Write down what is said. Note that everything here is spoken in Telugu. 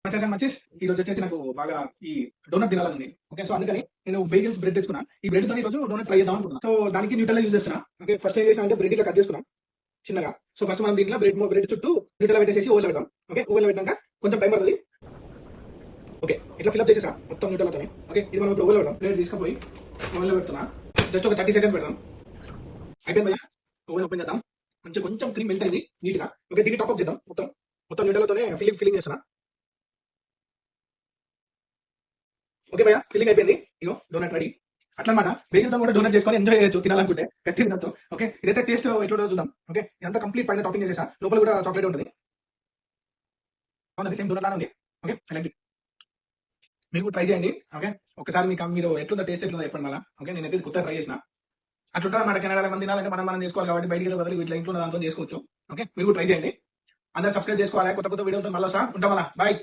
మచెస్ ఈ రోజు వచ్చేసి నాకు బాగా ఈ డోనట్ తినాలని ఓకే. సో అందుకని నేను బేగల్స్ బ్రెడ్ తెచ్చుకున్నా. ఈ బ్రెడ్ తో ఈ రోజు డోనట్ ట్రై చేద్దాం అనుకున్నా. సో దానికి న్యూటెల్లా యూజ్ చేస్తున్నా. ఓకే, ఫస్ట్ ఏం చేసిన అంటే బ్రెడ్ ఇట్లా కట్ చేసుకున్నాం చిన్నగా. సో ఫస్ట్ మనం దీంట్లో బ్రెడ్ చుట్టూ న్యూటెల్లా పెట్టేసి ఓవెన్ పెడతాం. ఓకే, ఓవెన్ పెట్టాక కొంచెం టైం పడుతుంది. ఓకే, ఇట్లా ఫిల్అప్ చేసేసా మొత్తం న్యూటెల్లాతోనే. ఓకే, ఇది మనం ఇప్పుడు ఓవెన్ పెడతాం. ప్లేట్ తీసుకుపోయి ఓవెన్ లో పెడుతున్నా. జస్ట్ ఒక 30 సెకండ్స్ పెడదాం. అయిపోయింది భయ్యా. ఓవెన్ ఓపెన్ చేద్దాం. మంచిగా కొంచెం క్రీమ్ మెల్ట్ అయింది నీట్ గా. ఓకే, దీన్ని టాప్ అప్ చేద్దాం. మొత్తం న్యూటెల్లాతోనే ఫిల్లింగ్ చేస్తున్నా. ఓకే భయ్యా, ఫిల్లింగ్ అయిపోయింది. ఇగో డోనట్ రెడీ. అట్లా అనమాట. బేకింగ్తో కూడా డోనట్ చేసుకొని ఎంజాయ్ చేయొచ్చు తినాలనుకుంటే గట్టి తినొచ్చు. ఓకే, ఇదైతే టేస్ట్ ఎట్లా చూద్దాం. ఓకే, ఇదంతా కంప్లీట్ పైన టాపింగ్ చేసేసా. లోపల కూడా చాక్లెట్ ఉంటుంది. అవునండి, సేమ్ డోనట్ లానే ఉంది. ఓకే, అలాంటి మీరు ట్రై చేయండి. ఓకే, ఒకసారి మీరు ఎట్లుందో టేస్ట్ ఎట్లుందో చెప్పండి మళ్ళీ. ఓకే, నేనైతే కొత్త ట్రై చేసిన. అట్లుంటుంది అన్నమాట. కెనడాలో మంది తినాలంటే మనం చేసుకోవాలి కాబట్టి బయటికి బదులు ఇట్లా ఇంట్లో దాంతో చేసుకోవచ్చు. ఓకే, మీరు ట్రై చేయండి. అందరూ సబ్స్క్రైబ్ చేసుకోవాలి. కొత్త వీడియోతో మళ్ళీ ఉంటాం. బాయ్.